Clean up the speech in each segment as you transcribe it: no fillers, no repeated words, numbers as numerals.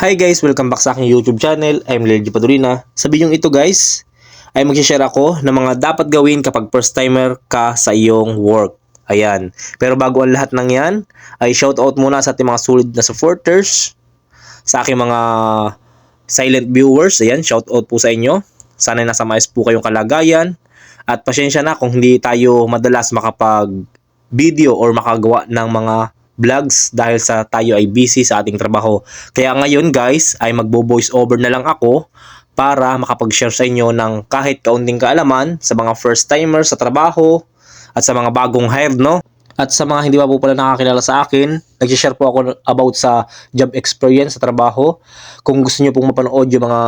Hi guys, welcome back sa aking YouTube channel. I'm Lergy Padurina. Sa video ito guys, ay mag-share ako ng mga dapat gawin kapag first timer ka sa iyong work. Ayan. Pero bago ang lahat ng yan, ay shoutout muna sa ating mga solid na supporters, sa aking mga silent viewers. Ayan, shoutout po sa inyo. Sana nasa maayos po kayong kalagayan. At pasensya na kung hindi tayo madalas makapag-video or makagawa ng mga vlogs dahil sa tayo ay busy sa ating trabaho. Kaya ngayon guys ay magbo-voice over na lang ako para makapag-share sa inyo ng kahit kaunting kaalaman sa mga first timers sa trabaho at sa mga bagong hired, no? At sa mga hindi pa po pala nakakilala sa akin, nag-share po ako about sa job experience sa trabaho. Kung gusto niyo pong mapanood yung mga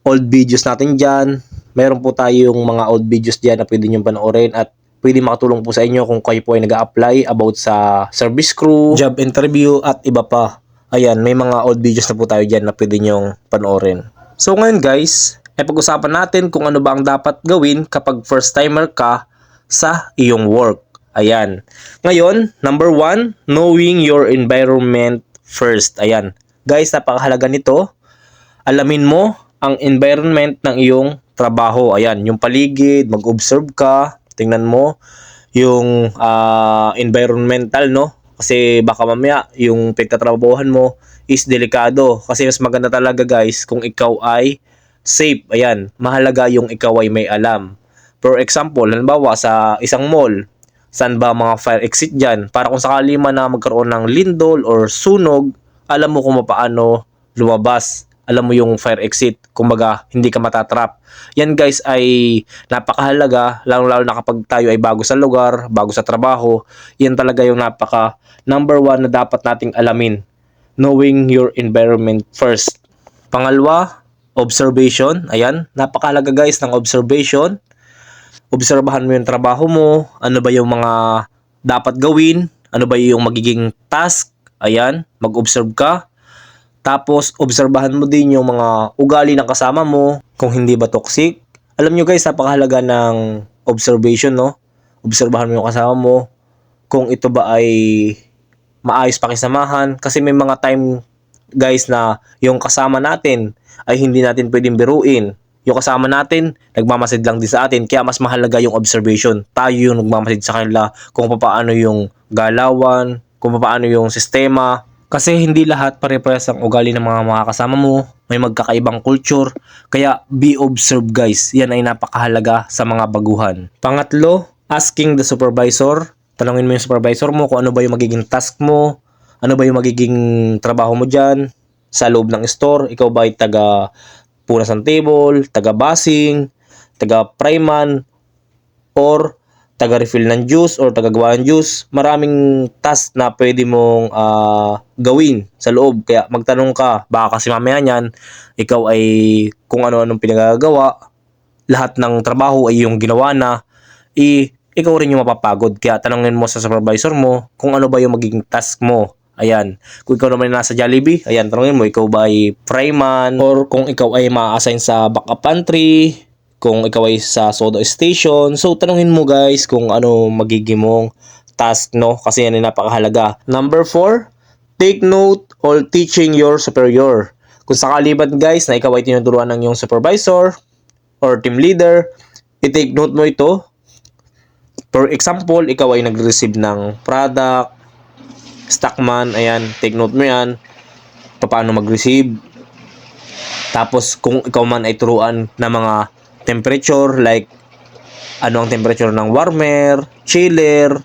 old videos natin dyan, meron po tayong mga old videos dyan na pwede nyo panoorin at pwede makatulong po sa inyo kung kayo po ay nag-a-apply about sa service crew, job interview at iba pa. Ayan, may mga old videos na po tayo dyan na pwede nyong panoorin. So ngayon guys, ay pag-usapan natin kung ano ba ang dapat gawin kapag first timer ka sa iyong work. Ayan. Ngayon, number 1, knowing your environment first. Ayan. Guys, napakahalaga nito. Alamin mo ang environment ng iyong trabaho. Ayan, yung paligid, mag-observe ka, tingnan mo yung environmental, no? Kasi baka mamaya yung pagtatrabahuhan mo is delikado. Kasi mas maganda talaga guys kung ikaw ay safe. Ayan, mahalaga yung ikaw ay may alam. For example, halimbawa sa isang mall, saan ba mga fire exit dyan? Para kung sakali man na magkaroon ng lindol or sunog, alam mo kung paano lumabas. Alam mo yung fire exit, kumbaga hindi ka matatrap. Yan guys ay napakahalaga, lalo na kapag tayo ay bago sa lugar, bago sa trabaho. Yan talaga yung napaka number 1 na dapat nating alamin. Knowing your environment first. Pangalawa, observation. Ayan, napakahalaga guys ng observation. Obserbahan mo yung trabaho mo, ano ba yung mga dapat gawin, ano ba yung magiging task. Ayan, mag-observe ka. Tapos, obserbahan mo din yung mga ugali ng kasama mo, kung hindi ba toxic. Alam nyo guys, napakahalaga ng observation, no? Obserbahan mo yung kasama mo, kung ito ba ay maayos pakisamahan. Kasi may mga time, guys, na yung kasama natin ay hindi natin pwedeng biruin. Yung kasama natin, nagmamasid lang din sa atin. Kaya mas mahalaga yung observation. Tayo yung nagmamasid sa kanila kung paano yung galawan, kung paano yung sistema. Kasi hindi lahat pare-parehas ang ugali ng mga kasama mo. May magkakaibang culture. Kaya be observed guys. Yan ay napakahalaga sa mga baguhan. Pangatlo, asking the supervisor. Tanungin mo yung supervisor mo kung ano ba yung magiging task mo. Ano ba yung magiging trabaho mo dyan. Sa loob ng store, ikaw ba ay taga punas ng table, taga basing, taga pryman, or taga-refill ng juice or taga-gawa ng juice. Maraming task na pwede mong gawin sa loob. Kaya magtanong ka, baka kasi mamaya niyan, ikaw ay kung ano-anong pinagagawa, lahat ng trabaho ay yung ginawa na, ikaw rin yung mapapagod. Kaya tanongin mo sa supervisor mo kung ano ba yung magiging task mo. Ayan. Kung ikaw naman nasa Jollibee, ayan, tanongin mo, ikaw ba ay fryman? Or kung ikaw ay ma-assign sa backup pantry, kung ikaw ay sa soda station. So, tanungin mo guys kung ano magiging mong task, no? Kasi yan ay napakahalaga. Number 4, take note or teaching your superior. Kung sakali ba guys na ikaw ay tinuturuan ng iyong supervisor or team leader, i-take note mo ito. For example, ikaw ay nag-receive ng product, stockman, ayan, take note mo yan. Paano mag-receive. Tapos, kung ikaw man ay turuan na mga temperature, like ano ang temperature ng warmer, chiller,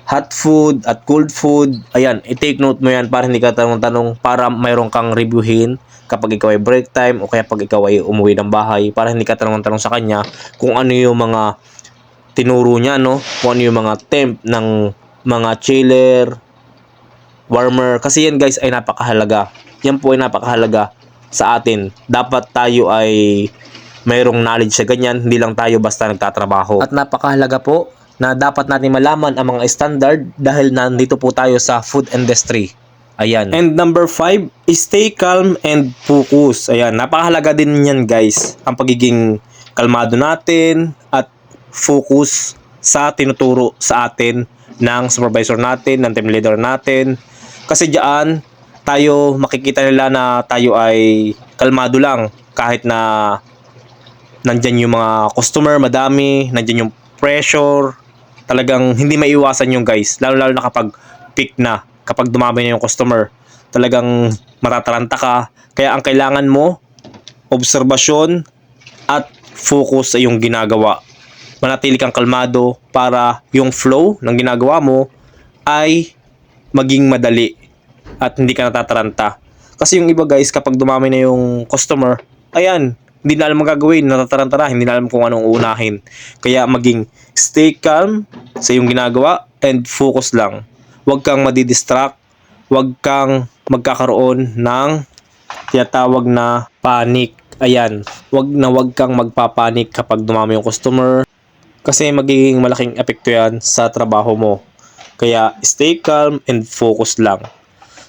hot food at cold food. Ayan, i-take note mo yan para hindi ka tanong-tanong, para mayroon kang reviewin kapag ikaw ay break time o kaya pag ikaw ay umuwi ng bahay, para hindi ka tanong-tanong sa kanya kung ano yung mga tinuro niya, no? Kung ano yung mga temp ng mga chiller, warmer. Kasi yan guys ay napakahalaga. Yan po ay napakahalaga sa atin. Dapat tayo ay mayroong knowledge sa ganyan, hindi lang tayo basta nagtatrabaho. At napakahalaga po na dapat natin malaman ang mga standard dahil nandito po tayo sa food industry. Ayan. And number 5, stay calm and focus. Ayan, napakahalaga din yan guys. Ang pagiging kalmado natin at focus sa tinuturo sa atin ng supervisor natin, ng team leader natin. Kasi diyan, tayo makikita nila na tayo ay kalmado lang kahit na nandyan yung mga customer, madami, nandyan yung pressure. Talagang hindi maiwasan yung guys, lalo na kapag peak na, kapag dumami na yung customer. Talagang matataranta ka. Kaya ang kailangan mo, obserbasyon at focus sa iyong ginagawa. Manatili kang kalmado para yung flow ng ginagawa mo ay maging madali at hindi ka natataranta. Kasi yung iba guys, kapag dumami na yung customer, ayan, hindi na alam ang gagawin, natataranta na, hindi na alam kung anong uunahin. Kaya maging stay calm sa iyong ginagawa and focus lang. Huwag kang madidistract, huwag kang magkakaroon ng tinatawag na panic. Ayan, huwag kang magpapanik kapag dumami yung customer kasi magiging malaking epekto yan sa trabaho mo. Kaya stay calm and focus lang.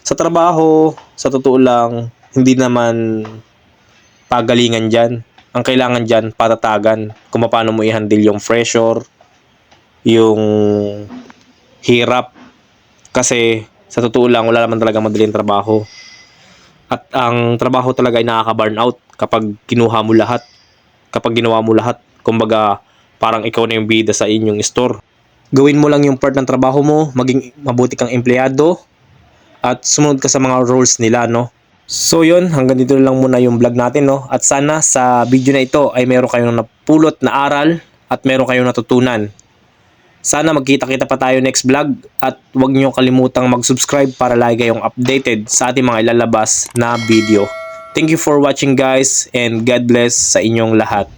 Sa trabaho, sa totoo lang, hindi naman pagalingan dyan. Ang kailangan dyan, patatagan. Kung paano mo i-handle yung pressure, yung hirap. Kasi sa totoo lang, wala naman talaga madaling trabaho. At ang trabaho talaga ay nakaka-burnout kapag kinuha mo lahat. Kapag ginawa mo lahat, kumbaga parang ikaw na yung bida sa inyong store. Gawin mo lang yung part ng trabaho mo, maging mabuti kang empleyado, at sumunod ka sa mga rules nila, no? So yun, hanggang dito lang muna yung vlog natin, no? At sana sa video na ito ay meron kayong napulot na aral at meron kayong natutunan. Sana magkita-kita pa tayo next vlog at huwag niyo kalimutang mag-subscribe para lagi kayong updated sa ating mga ilalabas na video. Thank you for watching guys and God bless sa inyong lahat.